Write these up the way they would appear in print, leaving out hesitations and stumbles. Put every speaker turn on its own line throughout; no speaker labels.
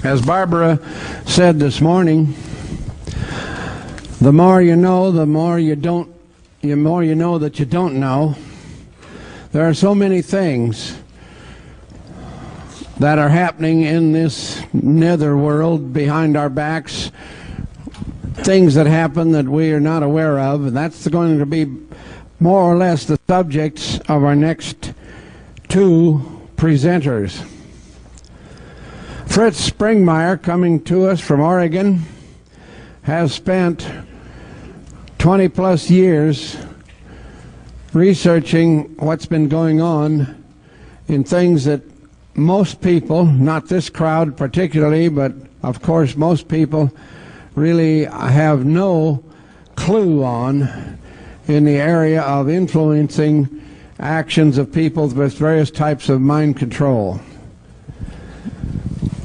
As Barbara said this morning, the more you know, the more you don't, the more you know that you don't know. There are so many things that are happening in this nether world behind our backs, things that happen that we are not aware of, and that's going to be more or less the subjects of our next two presenters. Fritz Springmeier, coming to us from Oregon, has spent 20-plus years researching what's been going on in things that most people, not this crowd particularly, but of course most people really have no clue on, in the area of influencing actions of people with various types of mind control.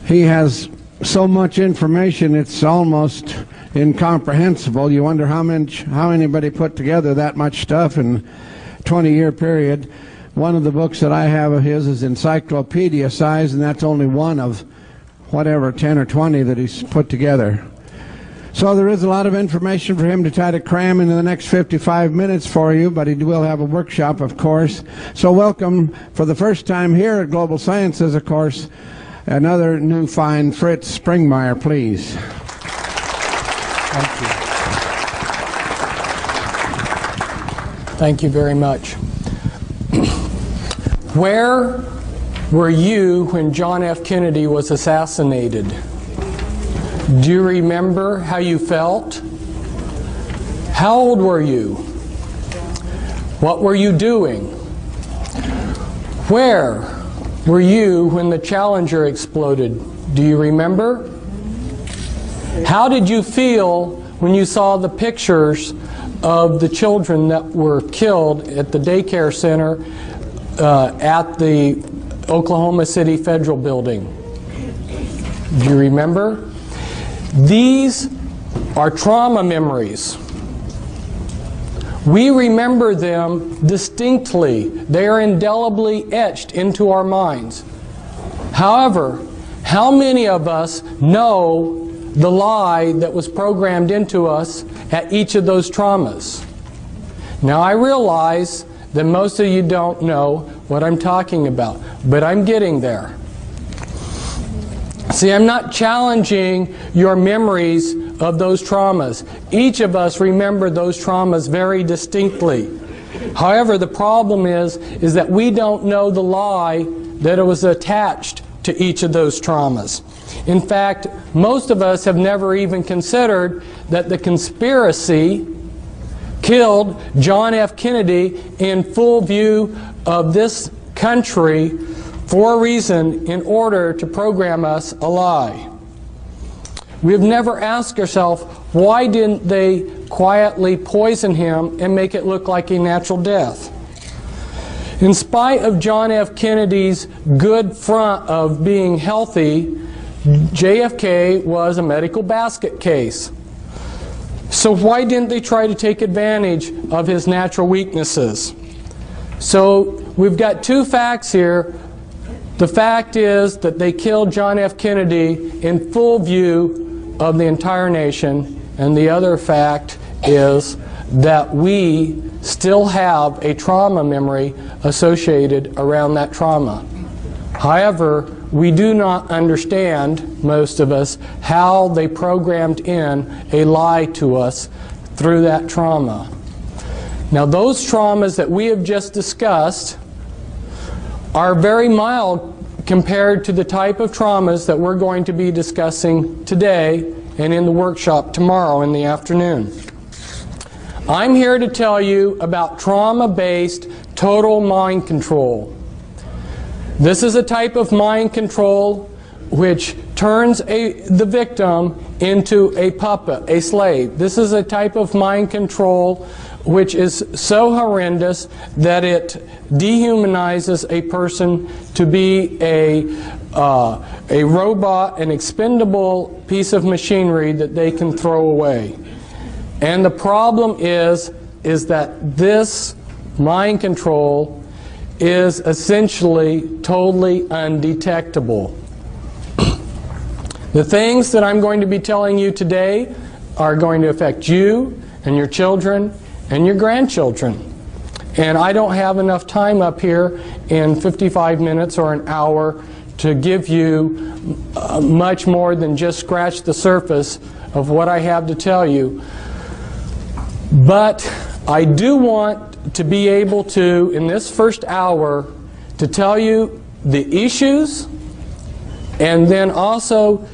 He has so much information it's almost incomprehensible. You wonder how anybody put together that much stuff in a 20-year period. One of the books that I have of his is encyclopedia size, and that's only one of whatever 10 or 20 that he's put together. So there is a lot of information for him to try to cram into the next 55 minutes for you, but he will have a workshop, of course. So welcome for the first time here at Global Sciences, of course, another new find, Fritz Springmeier, please.
Thank you. Thank you very much. Where were you when John F. Kennedy was assassinated? Do you remember how you felt? How old were you? What were you doing? Where were you when the Challenger exploded? Do you remember? How did you feel when you saw the pictures of the children that were killed at the daycare center at the Oklahoma City Federal Building? Do you remember? These are trauma memories. We remember them distinctly. They are indelibly etched into our minds. However, how many of us know the lie that was programmed into us at each of those traumas? Now, I realize that most of you don't know what I'm talking about, but I'm getting there. See, I'm not challenging your memories of those traumas. Each of us remember those traumas very distinctly. However, the problem is that we don't know the lie that was attached to each of those traumas. In fact, most of us have never even considered that the conspiracy killed John F. Kennedy in full view of this country for a reason, in order to program us a lie. We've never asked ourselves, why didn't they quietly poison him and make it look like a natural death? In spite of John F. Kennedy's good front of being healthy, JFK was a medical basket case. So why didn't they try to take advantage of his natural weaknesses? So we've got two facts here. The fact is that they killed John F. Kennedy in full view of the entire nation, and the other fact is that we still have a trauma memory associated around that trauma. However, we do not understand, most of us, how they programmed in a lie to us through that trauma. Now, those traumas that we have just discussed are very mild compared to the type of traumas that we're going to be discussing today and in the workshop tomorrow in the afternoon. I'm here to tell you about trauma-based total mind control. This is a type of mind control which turns the victim into a puppet, a slave. This is a type of mind control which is so horrendous that it dehumanizes a person to be a robot, an expendable piece of machinery that they can throw away. And the problem is that this mind control is essentially totally undetectable. The things that I'm going to be telling you today are going to affect you and your children and your grandchildren. And I don't have enough time up here in 55 minutes or an hour to give you much more than just scratch the surface of what I have to tell you. But I do want to be able to, in this first hour, to tell you the issues and then also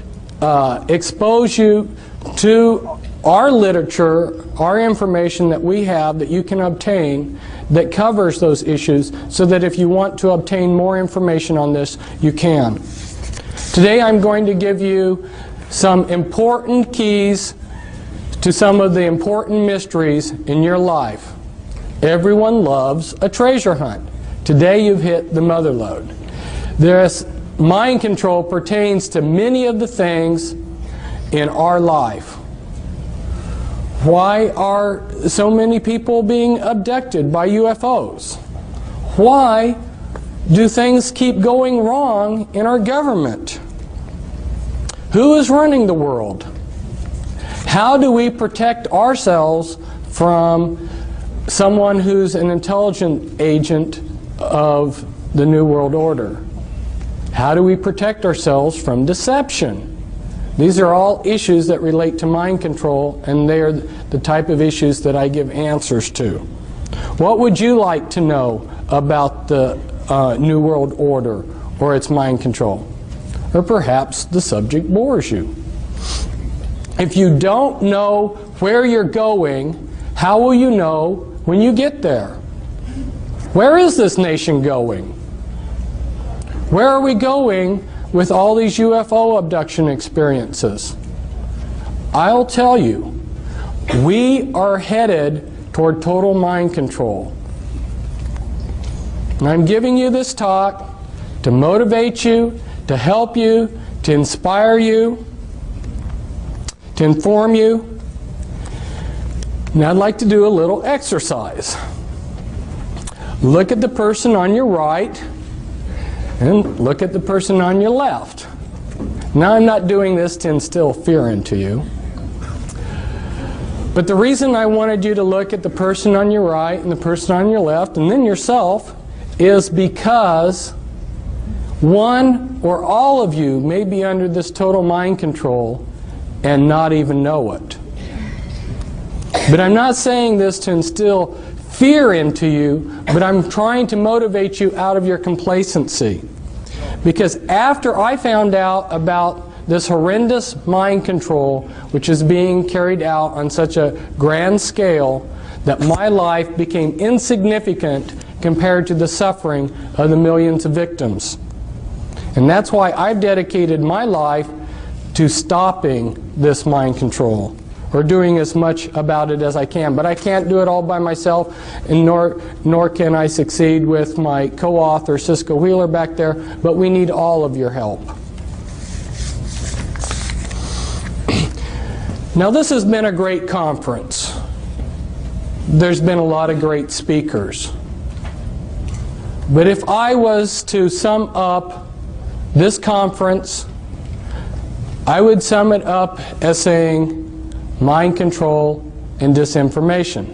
expose you to our literature, our information that we have that you can obtain that covers those issues, so that if you want to obtain more information on this, you can. Today I'm going to give you some important keys to some of the important mysteries in your life. Everyone loves a treasure hunt. Today you've hit the mother lode. Mind control pertains to many of the things in our life. Why are so many people being abducted by UFOs? Why do things keep going wrong in our government? Who is running the world? How do we protect ourselves from someone who's an intelligent agent of the New World Order? How do we protect ourselves from deception? These are all issues that relate to mind control, and they are the type of issues that I give answers to. What would you like to know about the New World Order or its mind control? Or perhaps the subject bores you. If you don't know where you're going, how will you know when you get there? Where is this nation going? Where are we going with all these UFO abduction experiences? I'll tell you, we are headed toward total mind control. And I'm giving you this talk to motivate you, to help you, to inspire you, to inform you. And I'd like to do a little exercise. Look at the person on your right and look at the person on your left. Now, I'm not doing this to instill fear into you. But the reason I wanted you to look at the person on your right and the person on your left and then yourself is because one or all of you may be under this total mind control and not even know it. But I'm not saying this to instill fear into you, but I'm trying to motivate you out of your complacency. Because after I found out about this horrendous mind control, which is being carried out on such a grand scale, that my life became insignificant compared to the suffering of the millions of victims. And that's why I've dedicated my life to stopping this mind control, or doing as much about it as I can. But I can't do it all by myself, and nor can I succeed with my co-author, Cisco Wheeler, back there, but we need all of your help. Now, this has been a great conference. There's been a lot of great speakers. But if I was to sum up this conference, I would sum it up as saying mind control and disinformation.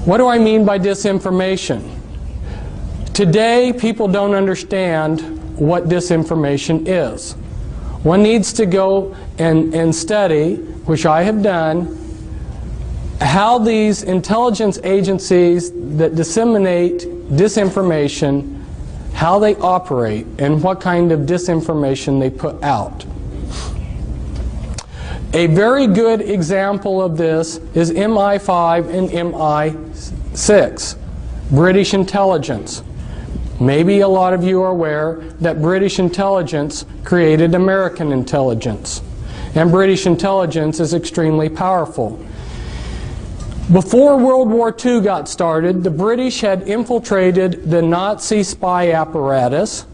What do I mean by disinformation? Today, people don't understand what disinformation is. One needs to go and study, which I have done, how these intelligence agencies that disseminate disinformation, how they operate, and what kind of disinformation they put out. A very good example of this is MI5 and MI6, British intelligence. Maybe a lot of you are aware that British intelligence created American intelligence. And British intelligence is extremely powerful. Before World War II got started, the British had infiltrated the Nazi spy apparatus,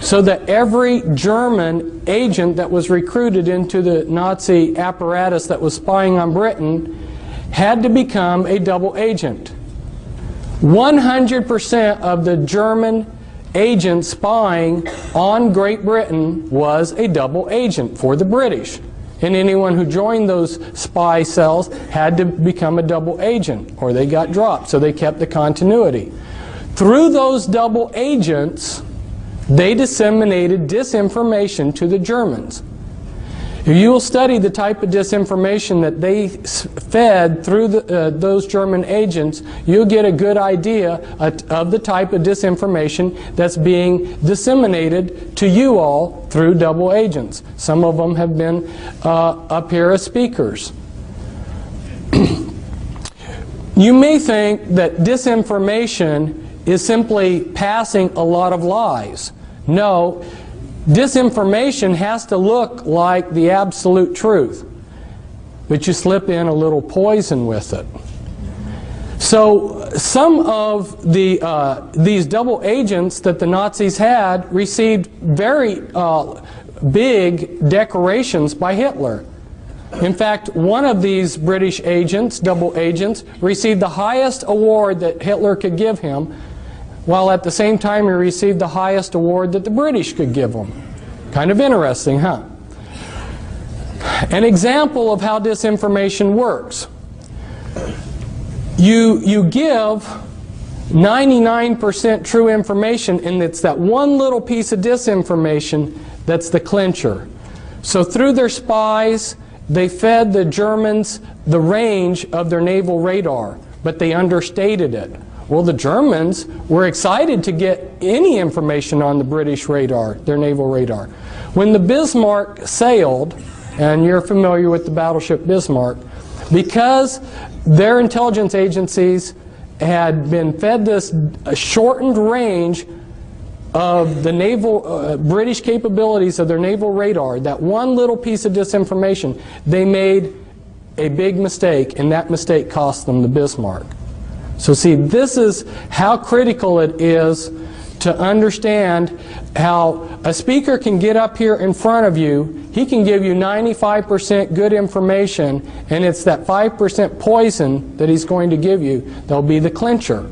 so that every German agent that was recruited into the Nazi apparatus that was spying on Britain had to become a double agent. 100% of the German agent spying on Great Britain was a double agent for the British. And anyone who joined those spy cells had to become a double agent, or they got dropped, so they kept the continuity. Through those double agents, they disseminated disinformation to the Germans. If you will study the type of disinformation that they fed through those German agents, you'll get a good idea of the type of disinformation that's being disseminated to you all through double agents. Some of them have been up here as speakers. You may think that disinformation is simply passing a lot of lies. No. Disinformation has to look like the absolute truth, but you slip in a little poison with it. So some of these double agents that the Nazis had received very big decorations by Hitler. In fact, one of these British agents, double agents, received the highest award that Hitler could give him, while at the same time he received the highest award that the British could give him. Kind of interesting, huh? An example of how disinformation works. You give 99% true information, and it's that one little piece of disinformation that's the clincher. So through their spies, they fed the Germans the range of their naval radar, but they understated it. Well, the Germans were excited to get any information on the British radar, their naval radar. When the Bismarck sailed, and you're familiar with the battleship Bismarck, because their intelligence agencies had been fed this shortened range of the naval, British capabilities of their naval radar, that one little piece of disinformation, they made a big mistake, and that mistake cost them the Bismarck. So see, this is how critical it is to understand how a speaker can get up here in front of you, he can give you 95% good information, and it's that 5% poison that he's going to give you that'll be the clincher.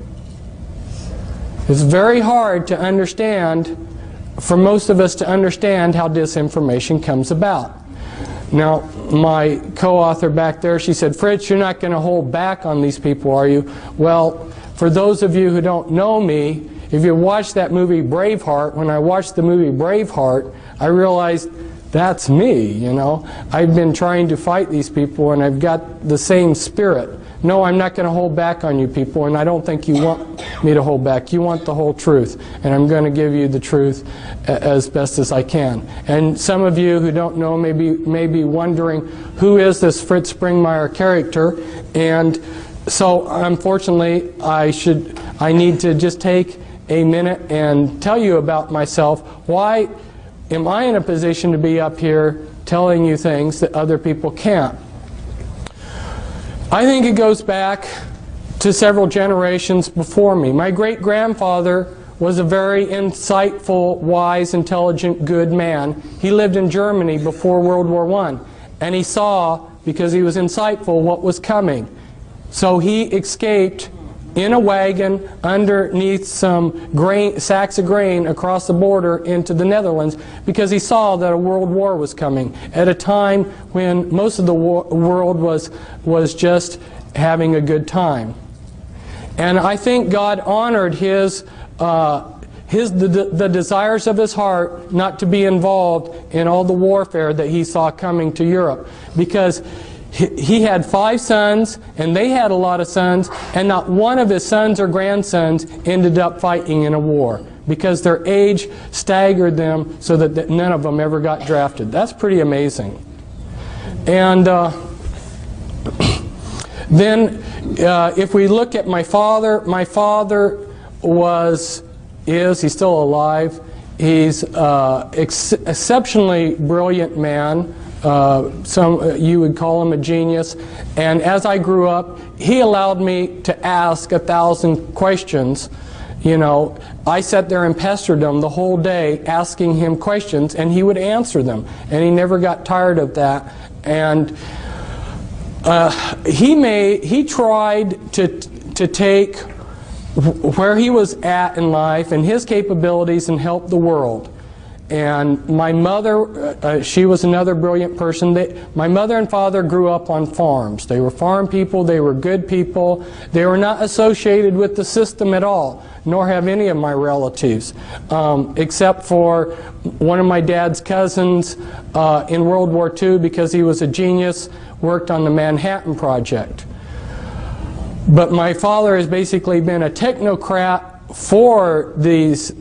It's very hard to understand, for most of us to understand how disinformation comes about. Now, my co-author back there, she said, "Fritz, you're not going to hold back on these people, are you?" Well, for those of you who don't know me, if you watched that movie Braveheart, when I watched the movie Braveheart, I realized that's me, you know. I've been trying to fight these people, and I've got the same spirit. No, I'm not going to hold back on you people, and I don't think you want me to hold back. You want the whole truth, and I'm going to give you the truth as best as I can. And some of you who don't know may be wondering, who is this Fritz Springmeier character? And so, unfortunately, I need to just take a minute and tell you about myself. Why am I in a position to be up here telling you things that other people can't? I think it goes back to several generations before me. My great-grandfather was a very insightful, wise, intelligent, good man. He lived in Germany before World War I, and he saw, because he was insightful, what was coming. So he escaped in a wagon underneath some sacks of grain across the border into the Netherlands, because he saw that a world war was coming at a time when most of the world was just having a good time. And I think God honored the desires of his heart not to be involved in all the warfare that he saw coming to Europe, because he had 5 sons, and they had a lot of sons, and not one of his sons or grandsons ended up fighting in a war, because their age staggered them so that none of them ever got drafted. That's pretty amazing. And then if we look at my father he's still alive. He's exceptionally brilliant man. You would call him a genius. And as I grew up, he allowed me to ask 1,000 questions. You know, I sat there and pestered him the whole day asking him questions, and he would answer them. And he never got tired of that. And he tried to take where he was at in life and his capabilities and help the world. And my mother, she was another brilliant person. My mother and father grew up on farms. They were farm people. They were good people. They were not associated with the system at all, nor have any of my relatives, except for one of my dad's cousins in World War II, because he was a genius, worked on the Manhattan Project. But my father has basically been a technocrat for these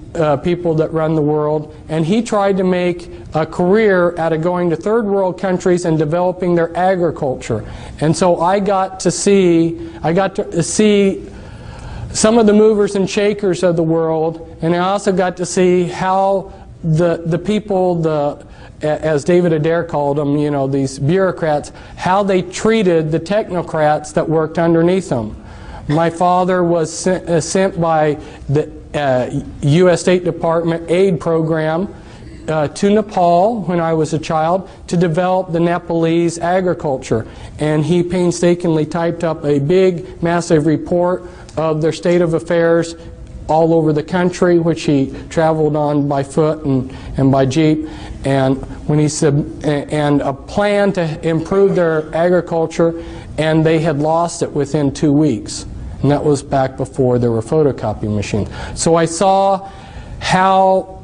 people that run the world, and he tried to make a career out of going to third world countries and developing their agriculture. And so I got to see some of the movers and shakers of the world, and I also got to see how the people, as David Adair called them, you know, these bureaucrats, how they treated the technocrats that worked underneath them. My father was sent by the U.S. State Department aid program to Nepal when I was a child to develop the Nepalese agriculture. And he painstakingly typed up a big, massive report of their state of affairs all over the country, which he traveled on by foot and by jeep, and when he and a plan to improve their agriculture, and they had lost it within 2 weeks. And that was back before there were photocopy machines. So I saw how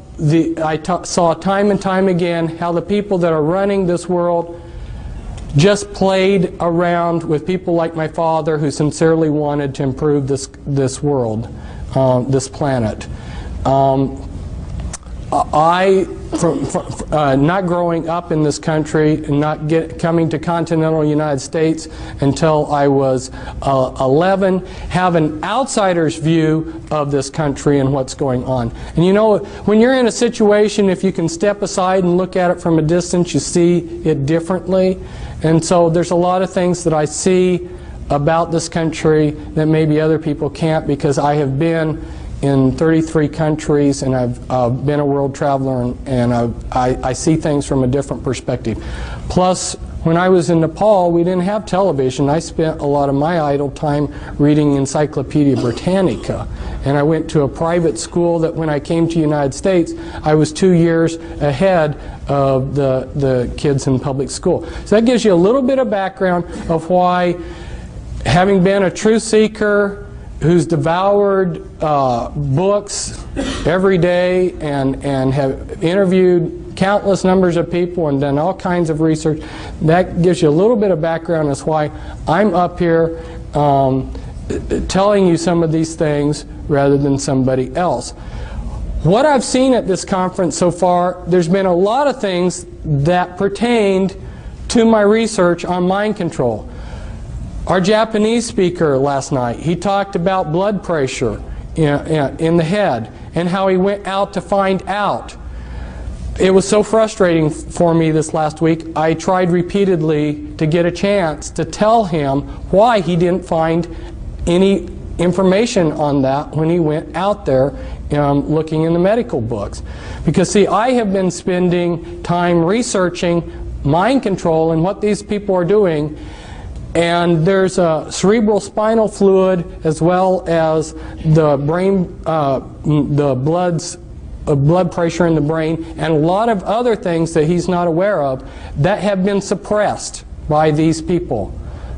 saw time and time again how the people that are running this world just played around with people like my father, who sincerely wanted to improve this world, this planet. Not growing up in this country and not coming to continental United States until I was 11, have an outsider's view of this country and what's going on. And you know, when you're in a situation, if you can step aside and look at it from a distance, you see it differently. And so there's a lot of things that I see about this country that maybe other people can't, because I have been in 33 countries, and I've been a world traveler, and I see things from a different perspective. Plus, when I was in Nepal, we didn't have television. I spent a lot of my idle time reading Encyclopedia Britannica. And I went to a private school that when I came to the United States, I was 2 years ahead of the kids in public school. So that gives you a little bit of background of why, having been a truth seeker who's devoured books every day and have interviewed countless numbers of people and done all kinds of research, that gives you a little bit of background as why I'm up here telling you some of these things rather than somebody else. What I've seen at this conference so far, there's been a lot of things that pertained to my research on mind control. Our Japanese speaker last night, he talked about blood pressure in the head and how he went out to find out. It was so frustrating for me this last week. I tried repeatedly to get a chance to tell him why he didn't find any information on that when he went out there looking in the medical books. Because see, I have been spending time researching mind control and what these people are doing. And there's a cerebral spinal fluid, as well as the brain, the blood pressure in the brain, and a lot of other things that he's not aware of that have been suppressed by these people.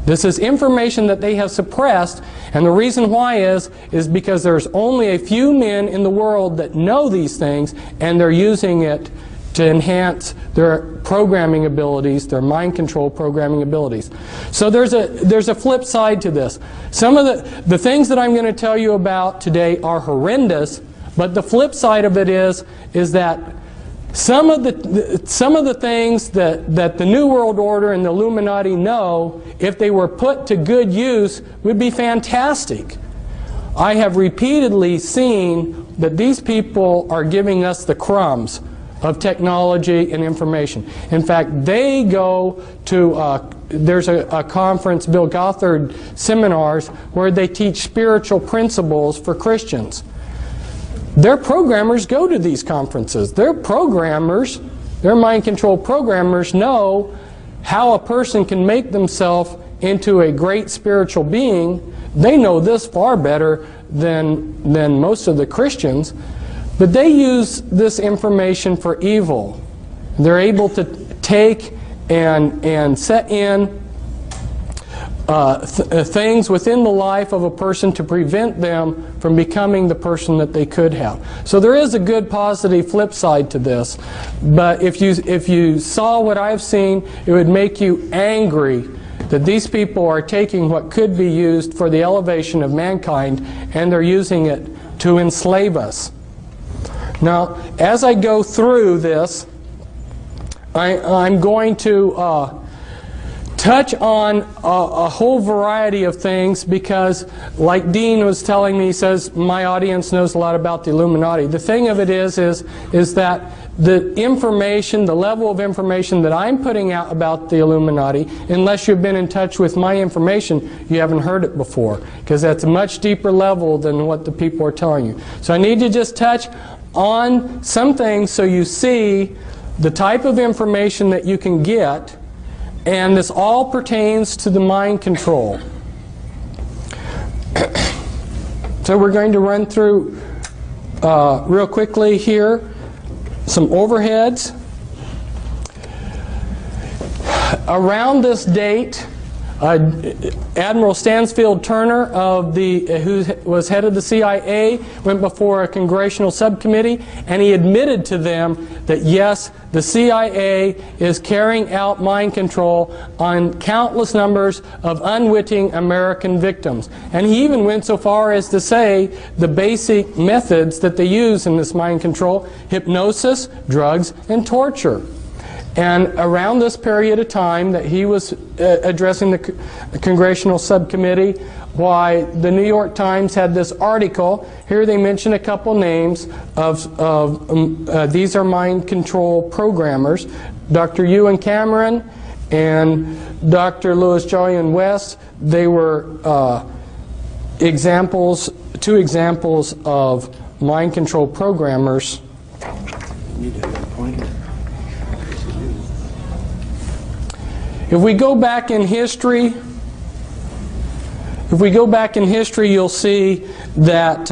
This is information that they have suppressed, and the reason why is because there's only a few men in the world that know these things, and they're using it to enhance their programming abilities, their mind control programming abilities. So there's a flip side to this. Some of the things that I'm going to tell you about today are horrendous, but the flip side of it is that some of the things that the New World Order and the Illuminati know, if they were put to good use, would be fantastic. I have repeatedly seen that these people are giving us the crumbs of technology and information. In fact, they go to, there's a conference, Bill Gothard seminars, where they teach spiritual principles for Christians. Their programmers go to these conferences. Their programmers, their mind control programmers, know how a person can make themselves into a great spiritual being. They know this far better than most of the Christians, but they use this information for evil. They're able to take and set in things within the life of a person to prevent them from becoming the person that they could have. So there is a good positive flip side to this, but if you saw what I've seen, it would make you angry that these people are taking what could be used for the elevation of mankind and they're using it to enslave us. Now, as I go through this, I'm going to touch on a whole variety of things because, like Dean was telling me, he says my audience knows a lot about the Illuminati. The thing of it is that the information, the level of information that I'm putting out about the Illuminati, unless you've been in touch with my information, you haven't heard it before, because that's a much deeper level than what the people are telling you. So I need to just touch on some things so you see the type of information that you can get. And this all pertains to the mind control. So we're going to run through real quickly here some overheads. Around this date, Admiral Stansfield Turner, who was head of the CIA, went before a congressional subcommittee, and he admitted to them that yes, the CIA is carrying out mind control on countless numbers of unwitting American victims. And he even went so far as to say the basic methods that they use in this mind control: hypnosis, drugs, and torture. And around this period of time that he was addressing the congressional subcommittee, why the New York Times had this article. Here they mention a couple names of these are mind control programmers: Dr. Ewan Cameron and Dr. Louis Jolyon West. They were two examples of mind control programmers. If we go back in history, you'll see that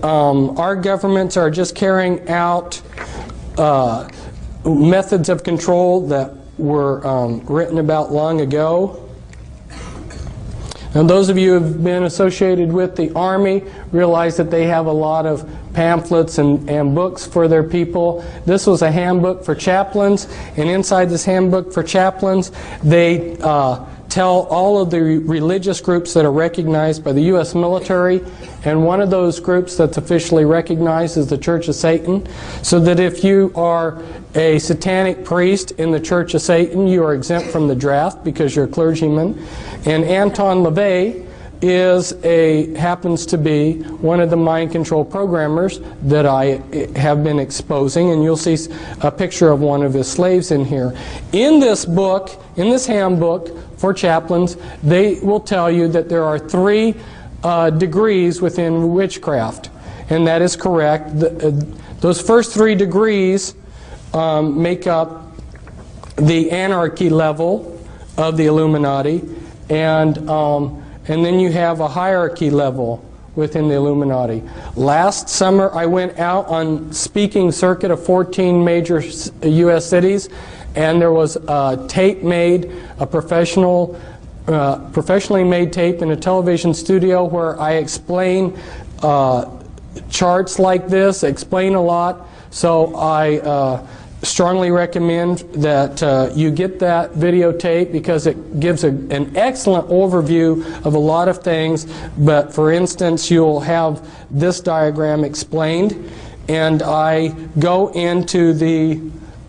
our governments are just carrying out methods of control that were written about long ago. Now, those of you who have been associated with the Army realize that they have a lot of pamphlets and books for their people. This was a handbook for chaplains, and inside this handbook for chaplains, they tell all of the religious groups that are recognized by the U.S. military, and one of those groups that's officially recognized is the Church of Satan, so that if you are a satanic priest in the Church of Satan, you are exempt from the draft because you're a clergyman. And Anton LaVey happens to be one of the mind control programmers that I have been exposing, and you'll see a picture of one of his slaves in here. In this book, in this handbook for chaplains, they will tell you that there are 3 degrees within witchcraft, and that is correct. Those first 3 degrees make up the anarchy level of the Illuminati, and then you have a hierarchy level within the Illuminati. Last summer I went out on speaking circuit of 14 major U.S. cities, and there was a tape made, a professionally made tape in a television studio where I explain charts like this, explain a lot. So I strongly recommend that you get that videotape because it gives an excellent overview of a lot of things. But for instance, you'll have this diagram explained, and I go into the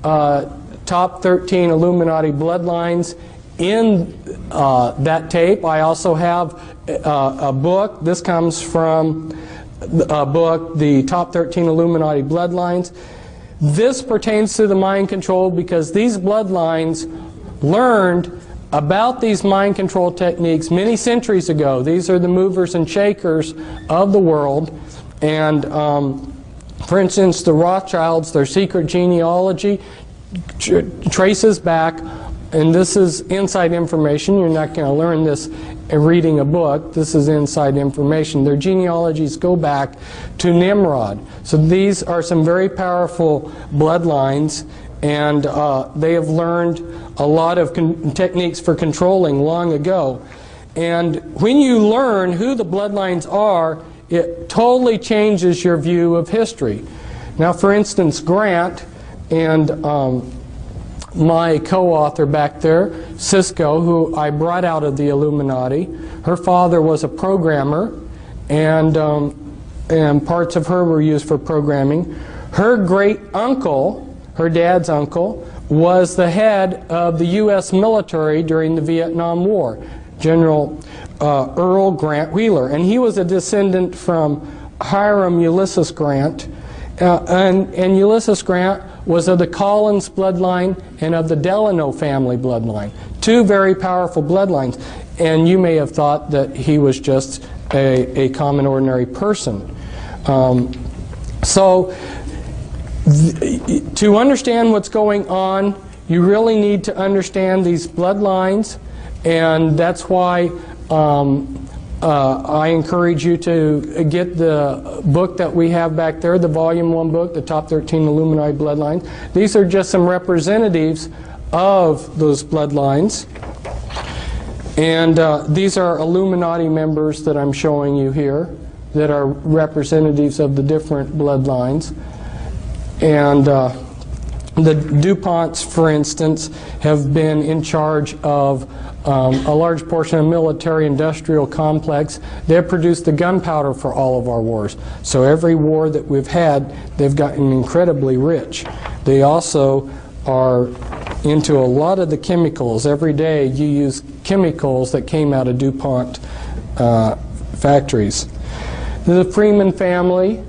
top 13 Illuminati bloodlines in that tape. I also have a book. This comes from a book, The Top 13 Illuminati Bloodlines. This pertains to the mind control because these bloodlines learned about these mind control techniques many centuries ago. These are the movers and shakers of the world. And for instance, the Rothschilds, their secret genealogy traces back and this is inside information. You're not going to learn this reading a book. This is inside information. Their genealogies go back to Nimrod. So these are some very powerful bloodlines, and they have learned a lot of techniques for controlling long ago. And when you learn who the bloodlines are, it totally changes your view of history. Now, for instance, Grant and my co-author back there, Cisco, who I brought out of the Illuminati, her father was a programmer, and parts of her were used for programming. Her great uncle, her dad's uncle, was the head of the U.S. military during the Vietnam War, General Earl Grant Wheeler, and he was a descendant from Hiram Ulysses Grant, and Ulysses Grant was of the Collins bloodline and of the Delano family bloodline. Two very powerful bloodlines. And you may have thought that he was just a common ordinary person. So to understand what's going on, you really need to understand these bloodlines, and that's why I encourage you to get the book that we have back there, the Volume 1 book, the Top 13 Illuminati Bloodlines. These are just some representatives of those bloodlines. And these are Illuminati members that I'm showing you here that are representatives of the different bloodlines. And the DuPonts, for instance, have been in charge of a large portion of the military-industrial complex. They've produced the gunpowder for all of our wars. So every war that we've had, they've gotten incredibly rich. They also are into a lot of the chemicals. Every day you use chemicals that came out of DuPont factories. The Freeman family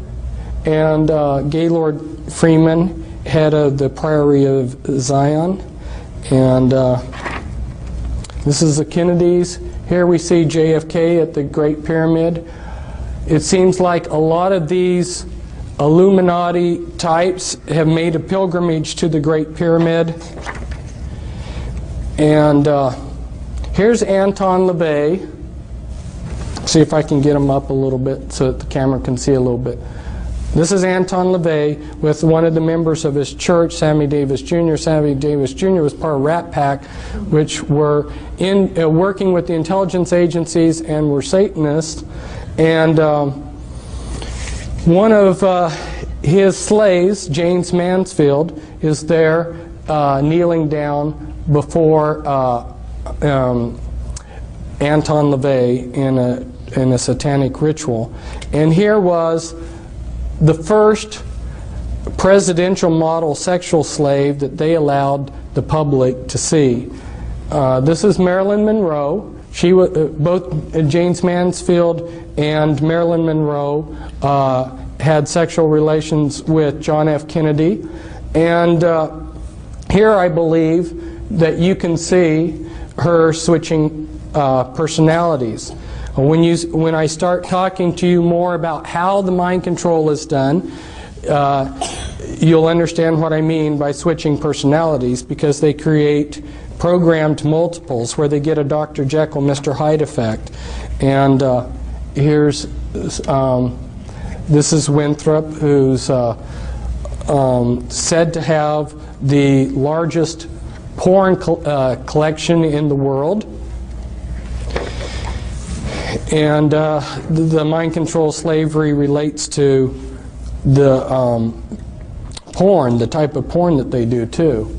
and Gaylord Freeman, head of the Priory of Zion, and this is the Kennedys. Here we see JFK at the Great Pyramid. It seems like a lot of these Illuminati types have made a pilgrimage to the Great Pyramid. And here's Anton LaVey. See if I can get him up a little bit so that the camera can see a little bit. This is Anton LaVey with one of the members of his church, Sammy Davis Jr. Sammy Davis Jr. was part of Rat Pack, which were working with the intelligence agencies and were Satanists. And one of his slaves, James Mansfield, is there kneeling down before Anton LaVey in a satanic ritual. And here was the first presidential model sexual slave that they allowed the public to see. This is Marilyn Monroe. She was, both James Mansfield and Marilyn Monroe had sexual relations with John F. Kennedy. And here I believe that you can see her switching personalities. When I start talking to you more about how the mind control is done, you'll understand what I mean by switching personalities, because they create programmed multiples where they get a Dr. Jekyll, Mr. Hyde effect. And here's this is Winthrop, who's said to have the largest porn collection in the world. And the mind control slavery relates to the porn, the type of porn that they do too.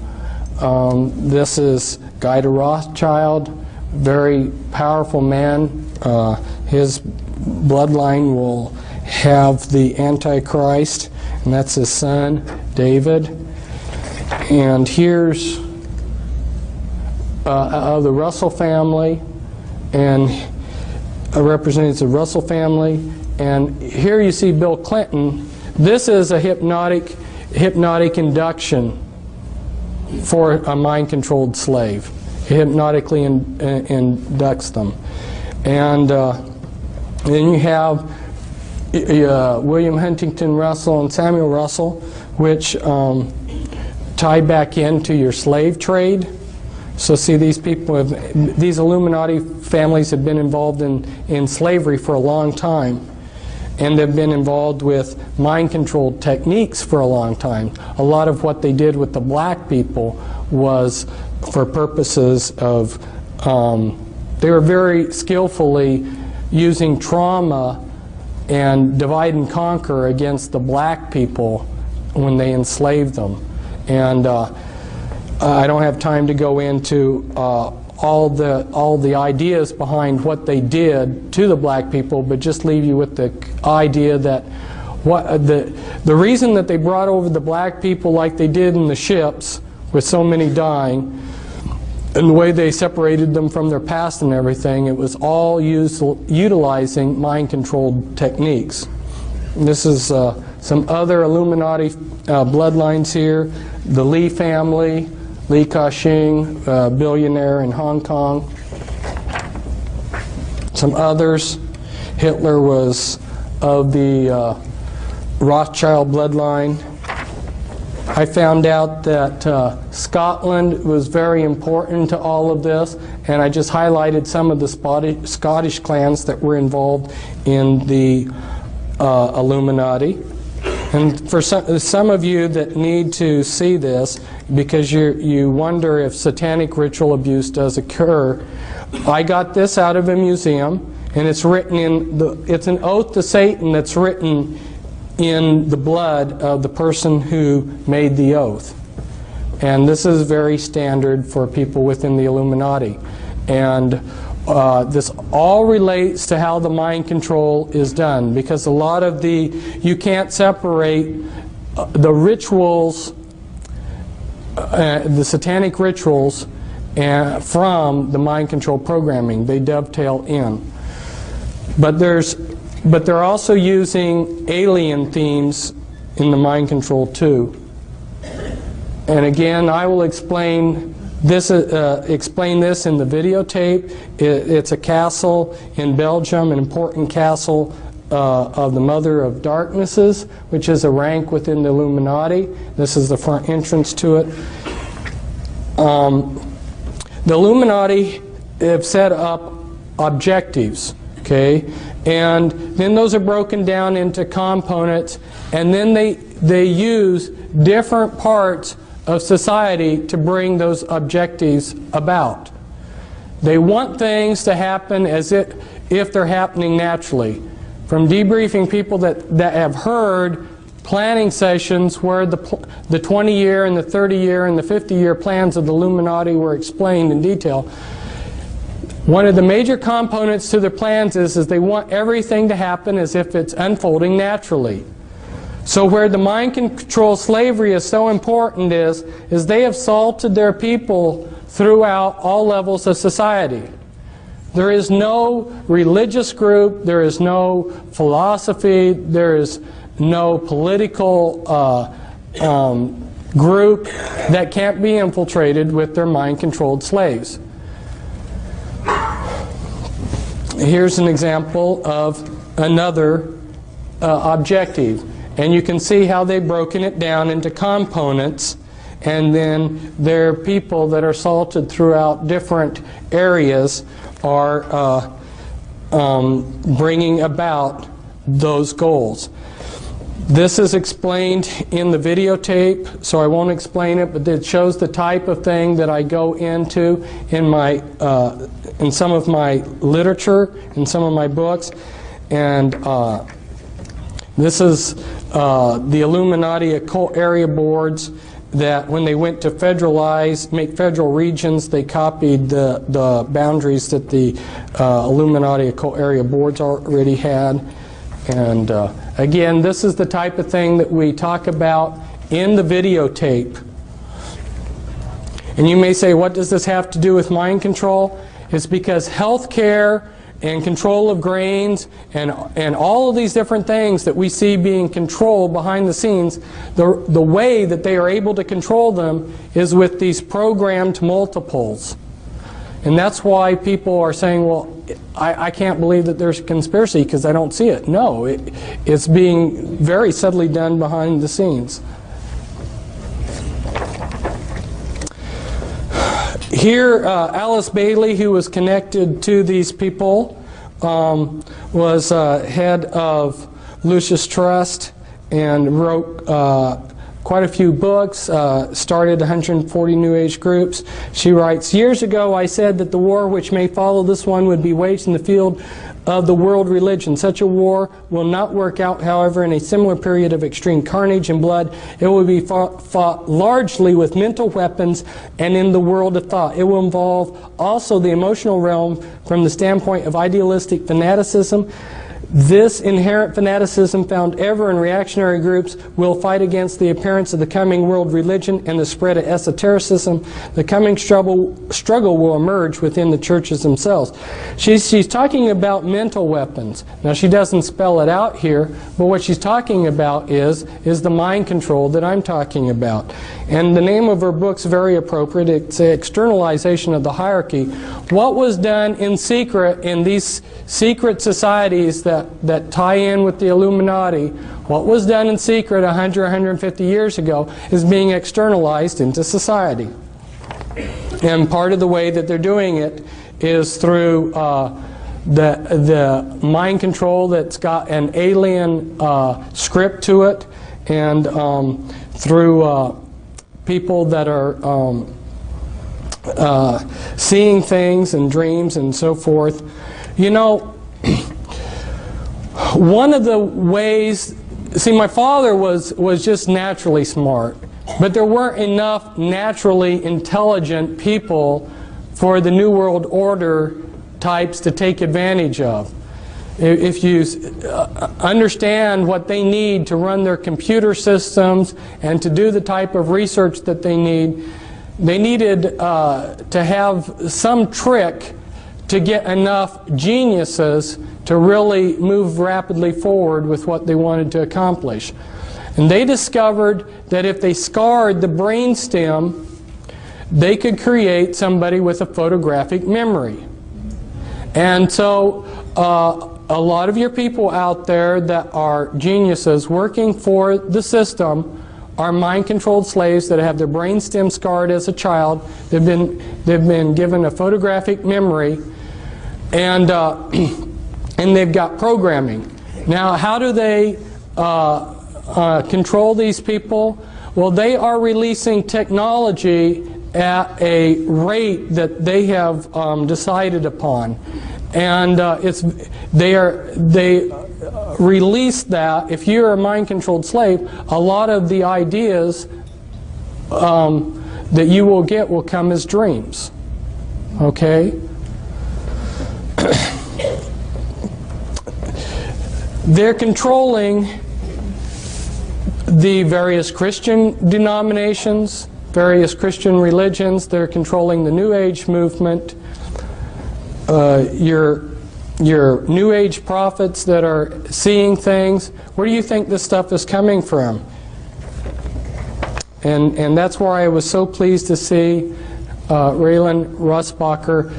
This is Guy de Rothschild, very powerful man. His bloodline will have the Antichrist, and that's his son, David. And here's the Russell family, and represents the Russell family. And here you see Bill Clinton. This is a hypnotic induction for a mind-controlled slave. It hypnotically inducts them. And then you have William Huntington Russell and Samuel Russell, which tie back into your slave trade. So see, these people, these Illuminati families have been involved in slavery for a long time, and have been involved with mind control techniques for a long time. A lot of what they did with the black people was for purposes of, they were very skillfully using trauma and divide and conquer against the black people when they enslaved them. And I don't have time to go into all the ideas behind what they did to the black people, but just leave you with the idea that the reason that they brought over the black people like they did in the ships, with so many dying, and the way they separated them from their past and everything, it was all utilizing mind-controlled techniques. And this is some other Illuminati bloodlines here. The Lee family, Li Ka-shing, billionaire in Hong Kong. Some others. Hitler was of the Rothschild bloodline. I found out that Scotland was very important to all of this, and I just highlighted some of the Scottish clans that were involved in the Illuminati. And for some of you that need to see this, because you wonder if satanic ritual abuse does occur, I got this out of a museum, and it's written it's an oath to Satan that's written in the blood of the person who made the oath. And this is very standard for people within the Illuminati. And this all relates to how the mind control is done, because a lot of you can't separate the rituals, the satanic rituals, from the mind control programming. They dovetail in. But they're also using alien themes in the mind control too. And again, I will explain this in the videotape. It's a castle in Belgium, an important castle of the Mother of Darknesses, which is a rank within the Illuminati. This is the front entrance to it. The Illuminati have set up objectives, okay? And then those are broken down into components, and then they use different parts of society to bring those objectives about. They want things to happen as if they're happening naturally. From debriefing people that have heard planning sessions where the 20-year and the 30-year and the 50-year plans of the Illuminati were explained in detail, one of the major components to their plans is they want everything to happen as if it's unfolding naturally. So where the mind control slavery is so important is they have salted their people throughout all levels of society. There is no religious group, there is no philosophy, there is no political group that can't be infiltrated with their mind-controlled slaves. Here's an example of another objective. And you can see how they've broken it down into components, and then their people that are salted throughout different areas are bringing about those goals. This is explained in the videotape, so I won't explain it, but it shows the type of thing that I go into in some of my literature, in some of my books. And this is the Illuminati occult area boards that when they went to make federal regions, they copied the boundaries that the Illuminati occult area boards already had. And again, this is the type of thing that we talk about in the videotape. And you may say, what does this have to do with mind control? It's because healthcare and control of grains and all of these different things that we see being controlled behind the scenes, the way that they are able to control them is with these programmed multiples. And that's why people are saying, well, I can't believe that there's a conspiracy because I don't see it. No, it's being very subtly done behind the scenes. Here, Alice Bailey, who was connected to these people, was head of Lucis Trust and wrote quite a few books, started 140 New Age groups. She writes, "Years ago I said that the war which may follow this one would be waged in the field of the world religion. Such a war will not work out, however, in a similar period of extreme carnage and blood. It will be fought largely with mental weapons and in the world of thought. It will involve also the emotional realm from the standpoint of idealistic fanaticism. This inherent fanaticism found ever in reactionary groups will fight against the appearance of the coming world religion and the spread of esotericism. The coming struggle will emerge within the churches themselves." She's talking about mental weapons. Now, she doesn't spell it out here, but what she's talking about is the mind control that I'm talking about. And the name of her book's very appropriate. It's Externalization of the Hierarchy. What was done in secret in these secret societies that tie in with the Illuminati, what was done in secret 100, 150 years ago is being externalized into society. And part of the way that they're doing it is through the mind control that's got an alien script to it, and through people that are seeing things and dreams and so forth. You know, one of the ways, see, my father was just naturally smart, but there weren't enough naturally intelligent people for the New World Order types to take advantage of. If you understand what they need to run their computer systems and to do the type of research that they need, they needed to have some trick to get enough geniuses to really move rapidly forward with what they wanted to accomplish. And they discovered that if they scarred the brainstem, they could create somebody with a photographic memory. And so a lot of your people out there that are geniuses working for the system are mind-controlled slaves that have their brainstem scarred as a child. They've been given a photographic memory, and they've got programming. Now, how do they control these people? Well, they are releasing technology at a rate that they have decided upon, and they release that. If you're a mind-controlled slave, a lot of the ideas that you will get will come as dreams. Okay? They're controlling the various Christian denominations, various Christian religions. They're controlling the New Age movement. Your New Age prophets that are seeing things. Where do you think this stuff is coming from? And that's why I was so pleased to see Raylan Russbacher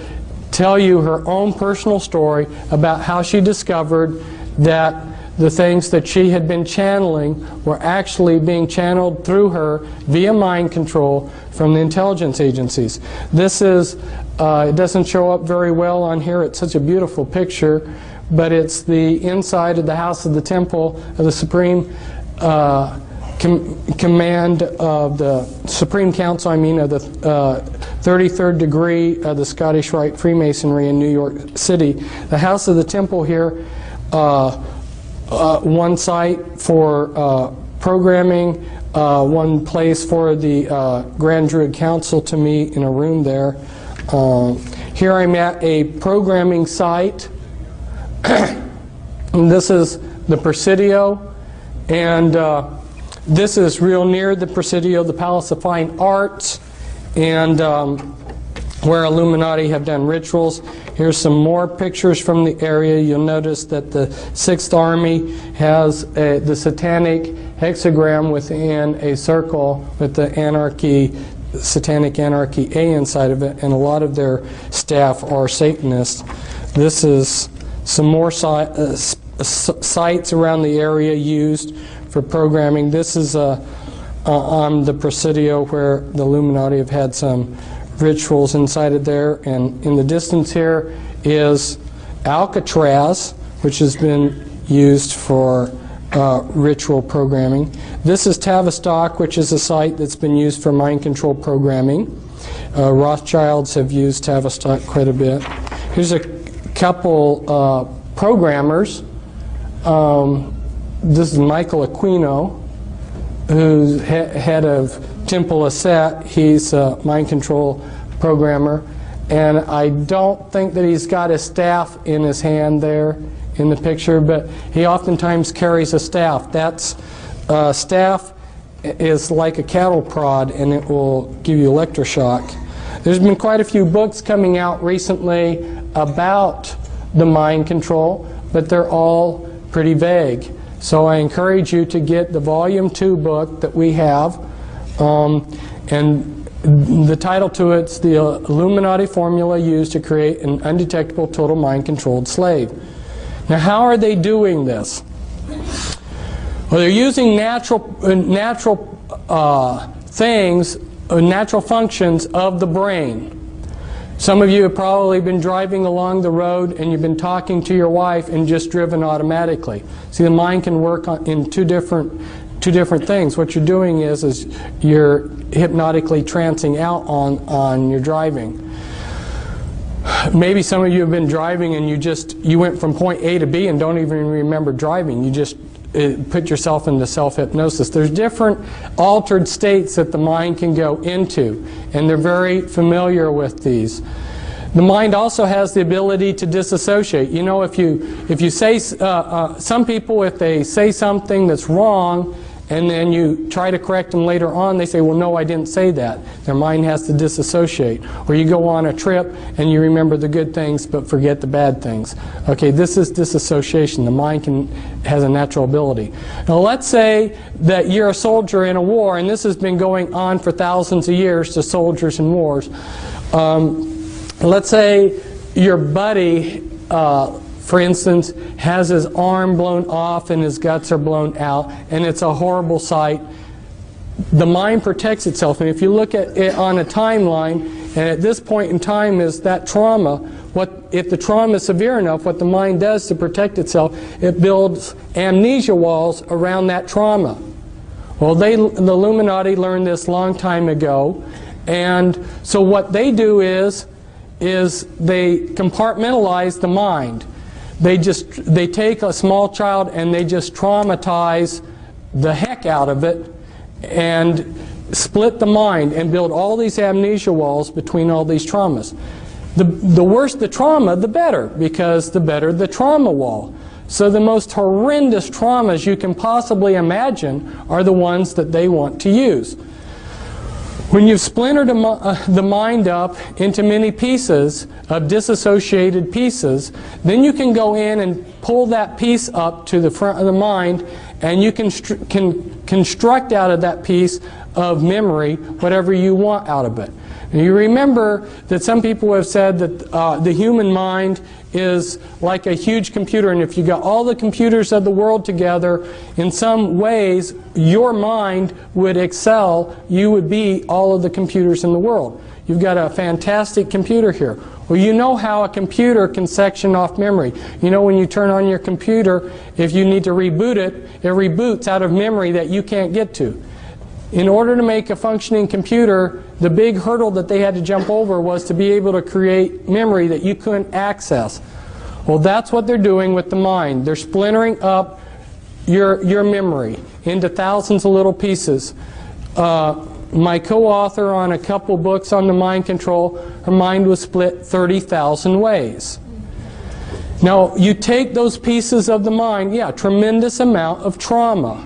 tell you her own personal story about how she discovered that the things that she had been channeling were actually being channeled through her via mind control from the intelligence agencies. This is, it doesn't show up very well on here. It's such a beautiful picture, but it's the inside of the House of the Temple of the Supreme Command of the Supreme Council, of the 33rd degree of the Scottish Rite Freemasonry in New York City. The House of the Temple here, one site for programming, one place for the Grand Druid Council to meet in a room there. Here I'm at a programming site. And this is the Presidio, and this is real near the Presidio, the Palace of Fine Arts, and where Illuminati have done rituals. Here's some more pictures from the area. You'll notice that the 6th Army has the satanic hexagram within a circle with the anarchy, satanic anarchy A inside of it, and a lot of their staff are Satanists. This is some more sites around the area used for programming. This is on the Presidio where the Illuminati have had some rituals inside of there. And in the distance here is Alcatraz, which has been used for ritual programming. This is Tavistock, which is a site that's been used for mind control programming. Rothschilds have used Tavistock quite a bit. Here's a couple programmers. This is Michael Aquino, who's head of Temple Asset. He's a mind control programmer. And I don't think that he's got his staff in his hand there in the picture, but he oftentimes carries a staff. That's staff is like a cattle prod, and it will give you electroshock. There's been quite a few books coming out recently about the mind control, but they're all pretty vague. So I encourage you to get the Volume 2 book that we have, and the title to it's the Illuminati Formula Used to Create an Undetectable Total Mind Controlled Slave. Now, how are they doing this? Well, they're using natural things, natural functions of the brain. Some of you have probably been driving along the road and you've been talking to your wife and just driven automatically. See, the mind can work in two different things. What you're doing is you're hypnotically trancing out on your driving. Maybe some of you have been driving and you went from point A to B and don't even remember driving. You just put yourself into self-hypnosis. There's different altered states that the mind can go into, and they're very familiar with these. The mind also has the ability to disassociate. You know, if you say, some people, if they say something that's wrong, and then you try to correct them later on, they say, well, no, I didn't say that. Their mind has to disassociate. Or you go on a trip and you remember the good things but forget the bad things. Okay, this is disassociation. The mind has a natural ability. Now let's say that you're a soldier in a war, and this has been going on for thousands of years to soldiers in wars. Let's say your buddy, for instance, has his arm blown off and his guts are blown out, and it's a horrible sight. The mind protects itself, and if you look at it on a timeline, and at this point in time is that trauma, if the trauma is severe enough, what the mind does to protect itself, it builds amnesia walls around that trauma. Well, the Illuminati learned this a long time ago, and so what they do is they compartmentalize the mind. They take a small child and they just traumatize the heck out of it and split the mind and build all these amnesia walls between all these traumas. The worse the trauma, the better, because the better the trauma wall. So the most horrendous traumas you can possibly imagine are the ones that they want to use. When you've splintered the mind up into many pieces of disassociated pieces, then you can go in and pull that piece up to the front of the mind, and you can construct out of that piece of memory whatever you want out of it. Now, you remember that some people have said that the human mind is like a huge computer, and if you got all the computers of the world together, in some ways your mind would excel. You would be all of the computers in the world. You've got a fantastic computer here. Well, you know how a computer can section off memory. You know, when you turn on your computer, if you need to reboot it, it reboots out of memory that you can't get to. In order to make a functioning computer, the big hurdle that they had to jump over was to be able to create memory that you couldn't access. Well, that's what they're doing with the mind. They're splintering up your memory into thousands of little pieces. My co-author on a couple books on the mind control, her mind was split 30,000 ways. Now, you take those pieces of the mind, yeah, tremendous amount of trauma.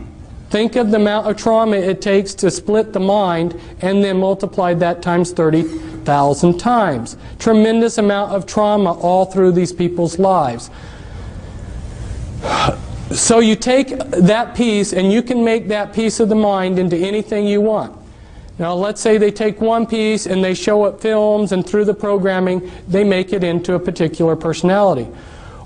Think of the amount of trauma it takes to split the mind and then multiply that times 30,000 times. Tremendous amount of trauma all through these people's lives. So you take that piece and you can make that piece of the mind into anything you want. Now let's say they take one piece and they show it films, and through the programming they make it into a particular personality.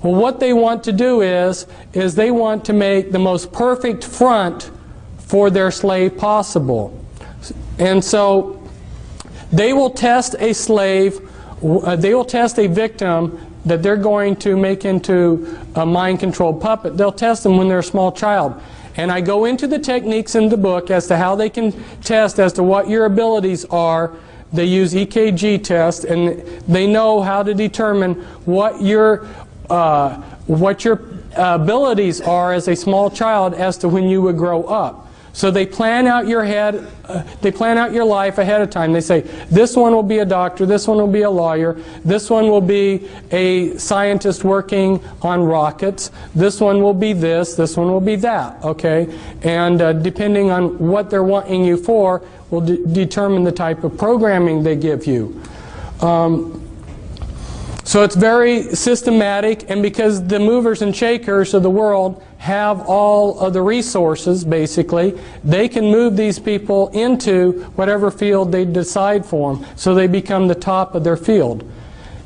Well, what they want to do is they want to make the most perfect front for their slave possible. And so They will test a slave, they will test a victim that they're going to make into a mind-controlled puppet. They'll test them when they're a small child. And I go into the techniques in the book as to how they can test as to what your abilities are. They use EKG tests, and they know how to determine what your abilities are as a small child as to when you would grow up. So they plan out your they plan out your life ahead of time. They say, this one will be a doctor, this one will be a lawyer, this one will be a scientist working on rockets, this one will be this one will be that, okay? And depending on what they're wanting you for will determine the type of programming they give you. So it's very systematic, and because the movers and shakers of the world have all of the resources, basically, they can move these people into whatever field they decide for them, so they become the top of their field.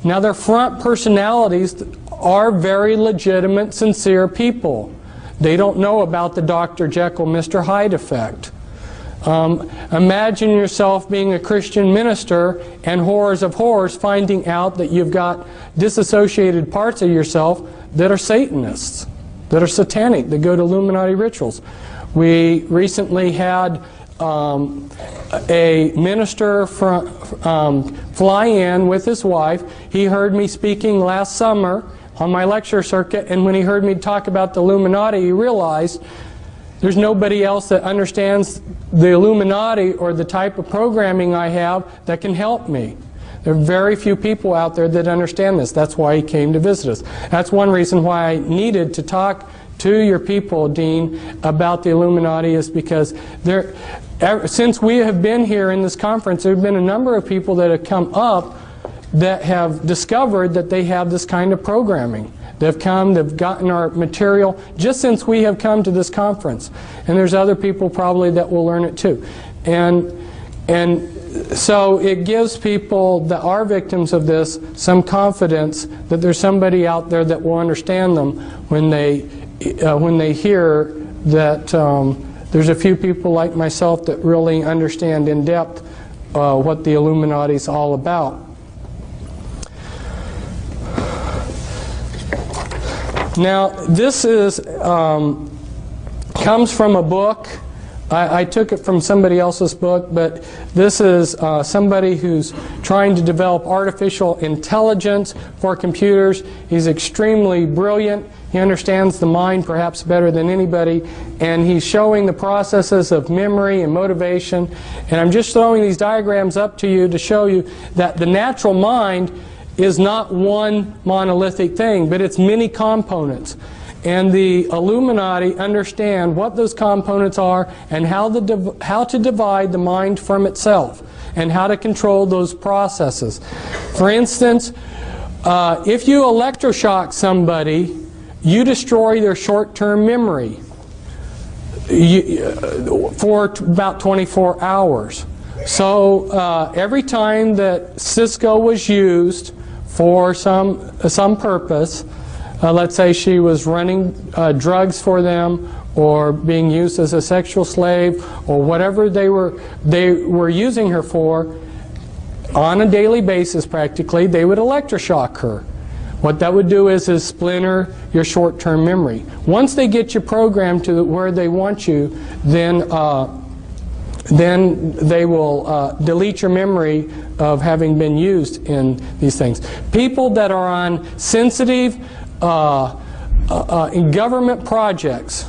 Now, their front personalities are very legitimate, sincere people. They don't know about the Dr. Jekyll, Mr. Hyde effect. Imagine yourself being a Christian minister and horrors of horrors finding out that you've got disassociated parts of yourself that are Satanists, that are satanic, that go to Illuminati rituals. We recently had a minister fly in with his wife. He heard me speaking last summer on my lecture circuit, and when he heard me talk about the Illuminati, he realized there's nobody else that understands the Illuminati or the type of programming I have that can help me. There are very few people out there that understand this. That's why he came to visit us. That's one reason why I needed to talk to your people, Dean, about the Illuminati, is because since we have been here in this conference, there have been a number of people that have come up that have discovered that they have this kind of programming. They've come, they've gotten our material just since we have come to this conference. And there's other people probably that will learn it too. And so it gives people that are victims of this some confidence that there's somebody out there that will understand them when they hear that there's a few people like myself that really understand in depth what the Illuminati is all about. Now, this is comes from a book. I took it from somebody else's book, but this is somebody who's trying to develop artificial intelligence for computers. He's extremely brilliant. He understands the mind perhaps better than anybody, and he's showing the processes of memory and motivation. And I'm just throwing these diagrams up to you to show you that the natural mind is not one monolithic thing, but it's many components. And the Illuminati understand what those components are and how to divide the mind from itself and how to control those processes. For instance, if you electroshock somebody, you destroy their short-term memory for about 24 hours. So every time that Cisco was used for some purpose, let's say she was running drugs for them, or being used as a sexual slave, or whatever they were using her for, on a daily basis practically, they would electroshock her. What that would do is splinter your short-term memory. Once they get you programmed to where they want you, then they will delete your memory of having been used in these things. People that are on sensitive in government projects,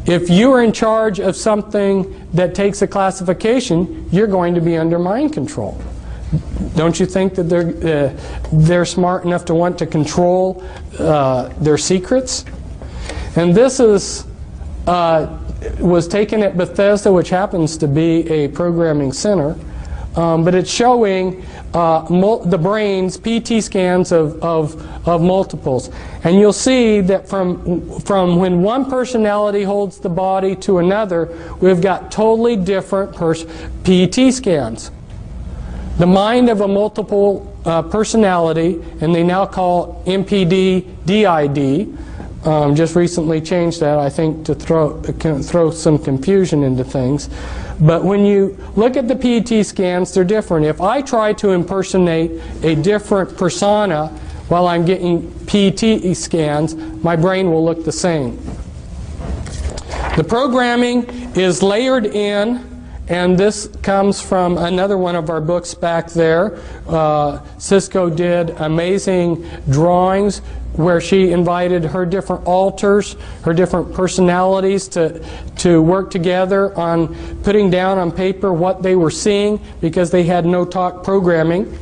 if you are in charge of something that takes a classification, you're going to be under mind control. Don't you think that they're smart enough to want to control their secrets? And this is was taken at Bethesda, which happens to be a programming center, but it's showing the brain's PT scans of multiples. And you'll see that from when one personality holds the body to another, we've got totally different PT scans. The mind of a multiple personality, and they now call MPD DID, just recently changed that, I think, to throw some confusion into things. But when you look at the PET scans, they're different. If I try to impersonate a different persona while I'm getting PET scans, my brain will look the same. The programming is layered in, and this comes from another one of our books back there. Cisco did amazing drawings where she invited her different alters, her different personalities to work together on putting down on paper what they were seeing, because they had no talk programming.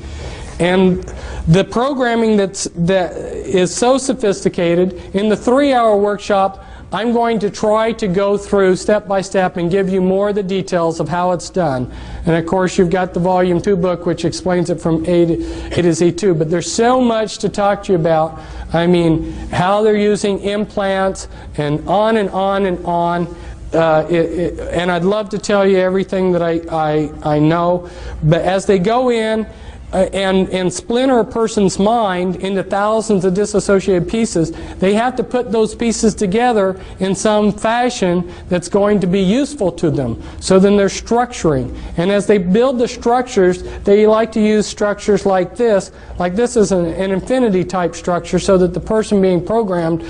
And the programming that is so sophisticated, in the 3-hour workshop, I'm going to try to go through step by step and give you more of the details of how it's done. And of course, you've got the Volume 2 book, which explains it from A to Z too. But there's so much to talk to you about. I mean, how they're using implants, and on and on and on. And I'd love to tell you everything that I know. But as they go in and splinter a person's mind into thousands of disassociated pieces, they have to put those pieces together in some fashion that's going to be useful to them. So then they're structuring. And as they build the structures, they like to use structures like this. Like this is an infinity type structure, so that the person being programmed,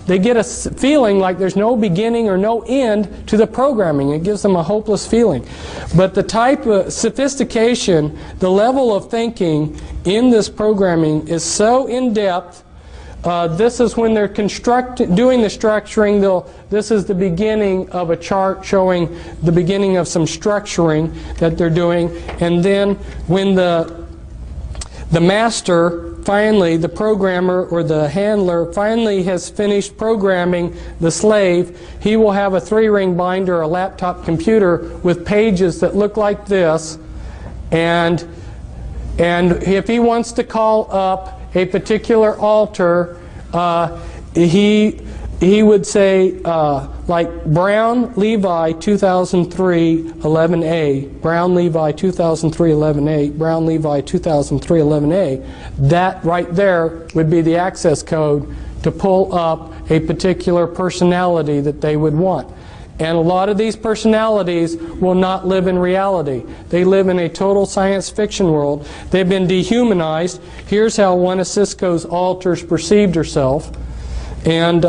they get a feeling like there's no beginning or no end to the programming. It gives them a hopeless feeling. But the type of sophistication, the level of thinking in this programming is so in-depth. This is when they're doing the structuring. This is the beginning of a chart showing the beginning of some structuring that they're doing. And then when the master finally, the programmer or the handler finally has finished programming the slave, he will have a 3-ring binder, a laptop computer with pages that look like this. And if he wants to call up a particular altar, he would say, like Brown Levi 2003 11A, Brown Levi 2003 11A, Brown Levi 2003 11A. That right there would be the access code to pull up a particular personality that they would want. And a lot of these personalities will not live in reality. They live in a total science fiction world. They've been dehumanized. Here's how one of Cisco's alters perceived herself. And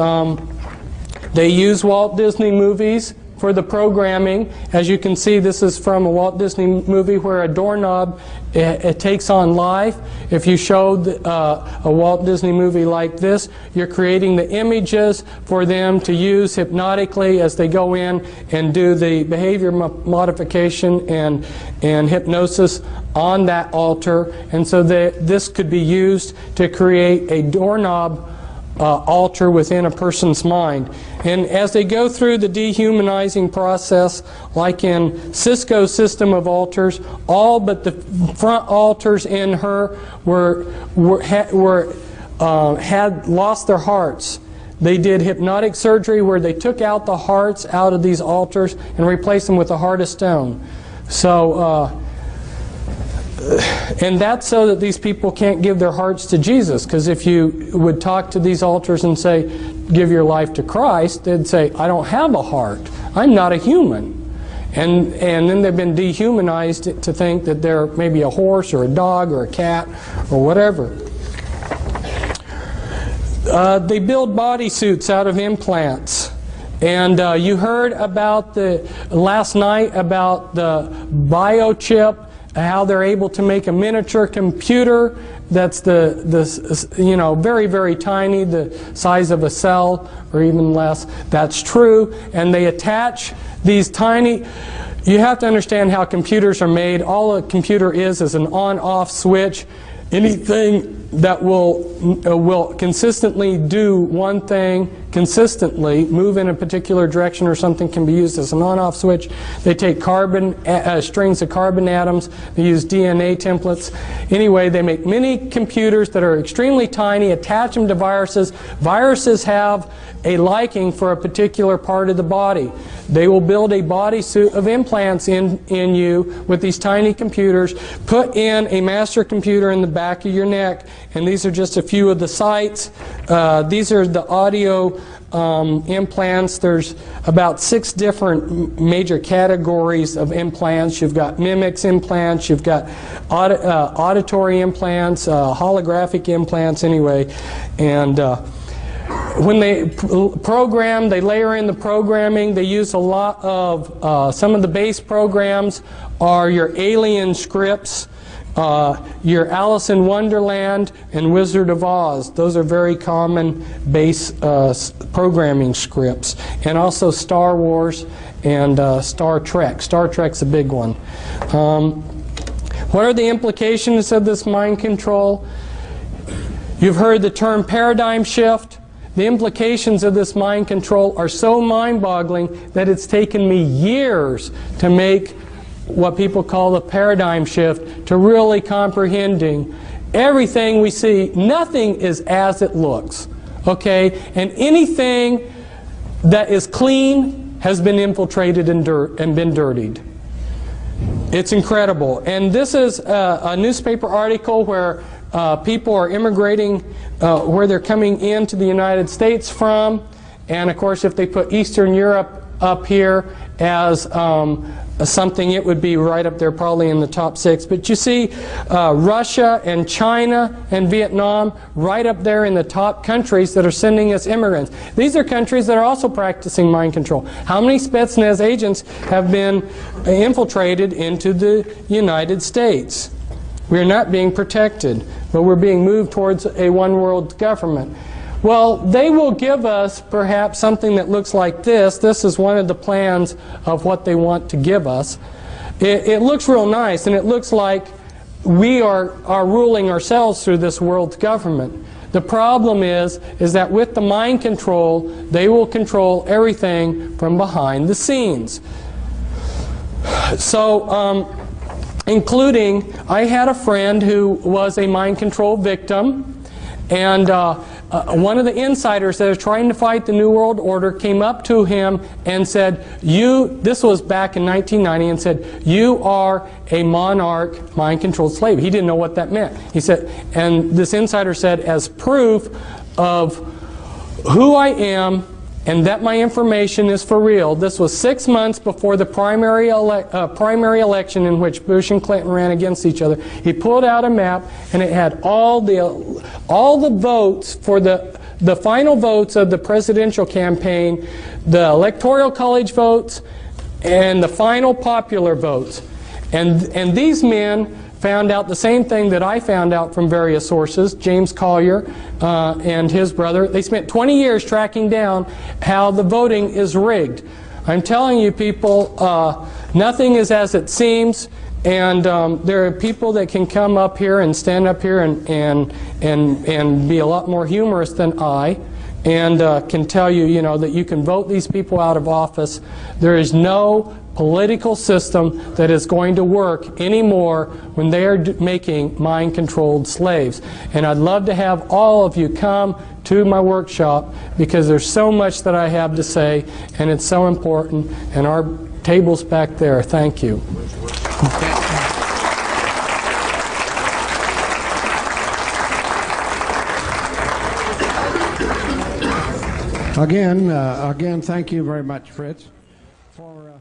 they use Walt Disney movies for the programming. As you can see, this is from a Walt Disney movie where a doorknob it takes on life. If you showed a Walt Disney movie like this, you're creating the images for them to use hypnotically as they go in and do the behavior modification and hypnosis on that altar. And so this could be used to create a doorknob alter within a person's mind. And as they go through the dehumanizing process, like in Cisco's system of altars, all but the front altars in her had lost their hearts. They did hypnotic surgery where they took out the hearts out of these altars and replaced them with a heart of stone. So and that's so that these people can't give their hearts to Jesus. Because if you would talk to these altars and say, give your life to Christ, they'd say, I don't have a heart. I'm not a human. And then they've been dehumanized to think that they're maybe a horse or a dog or a cat or whatever. They build bodysuits out of implants. And you heard about last night about the biochip, how they're able to make a miniature computer that's very, very tiny, the size of a cell or even less. That's true. And they attach these tiny... You have to understand how computers are made. All a computer is an on-off switch. Anything that will consistently do one thing consistently, move in a particular direction or something, can be used as an on-off switch. They take strings of carbon atoms. They use DNA templates. Anyway, they make mini computers that are extremely tiny, attach them to viruses. Viruses have a liking for a particular part of the body. They will build a bodysuit of implants in you with these tiny computers, put in a master computer in the back of your neck, and these are just a few of the sites. These are the audio implants. There's about 6 different major categories of implants. You've got mimics implants, you've got auditory implants, holographic implants anyway, and when they program, they layer in the programming. They use a lot of, some of the base programs are your Alien scripts, your Alice in Wonderland and Wizard of Oz. Those are very common base programming scripts. And also Star Wars and Star Trek. Star Trek's a big one. What are the implications of this mind control? You've heard the term paradigm shift. The implications of this mind control are so mind-boggling that it's taken me years to make what people call the paradigm shift, to really comprehending everything we see. Nothing is as it looks, okay? And anything that is clean has been infiltrated and been dirtied. It's incredible. And this is a newspaper article where people are immigrating, where they're coming into the United States from. And of course, if they put Eastern Europe up here as something, it would be right up there probably in the top 6. But you see Russia and China and Vietnam right up there in the top countries that are sending us immigrants. These are countries that are also practicing mind control. How many Spetsnaz agents have been infiltrated into the United States? We are not being protected, but we're being moved towards a one-world government. Well, they will give us perhaps something that looks like this. This is one of the plans of what they want to give us. It looks real nice, and it looks like we are ruling ourselves through this world government. The problem is that with the mind control, they will control everything from behind the scenes. So, including, I had a friend who was a mind control victim, and one of the insiders that are trying to fight the New World Order came up to him and said, this was back in 1990, and said, you are a monarch mind-controlled slave. He didn't know what that meant. He said, and this insider said, as proof of who I am and that my information is for real. This was 6 months before the primary election in which Bush and Clinton ran against each other. He pulled out a map, and it had all the votes for the final votes of the presidential campaign, the electoral college votes, and the final popular votes. And these men found out the same thing that I found out from various sources, James Collier and his brother. They spent 20 years tracking down how the voting is rigged. I'm telling you people, nothing is as it seems, and there are people that can come up here and stand up here and be a lot more humorous than I, and can tell you, that you can vote these people out of office. There is no political system that is going to work anymore when they are making mind-controlled slaves. And I'd love to have all of you come to my workshop, because there's so much that I have to say, and it's so important. And our table's back there. Thank you.
Again, thank you very much, Fritz, for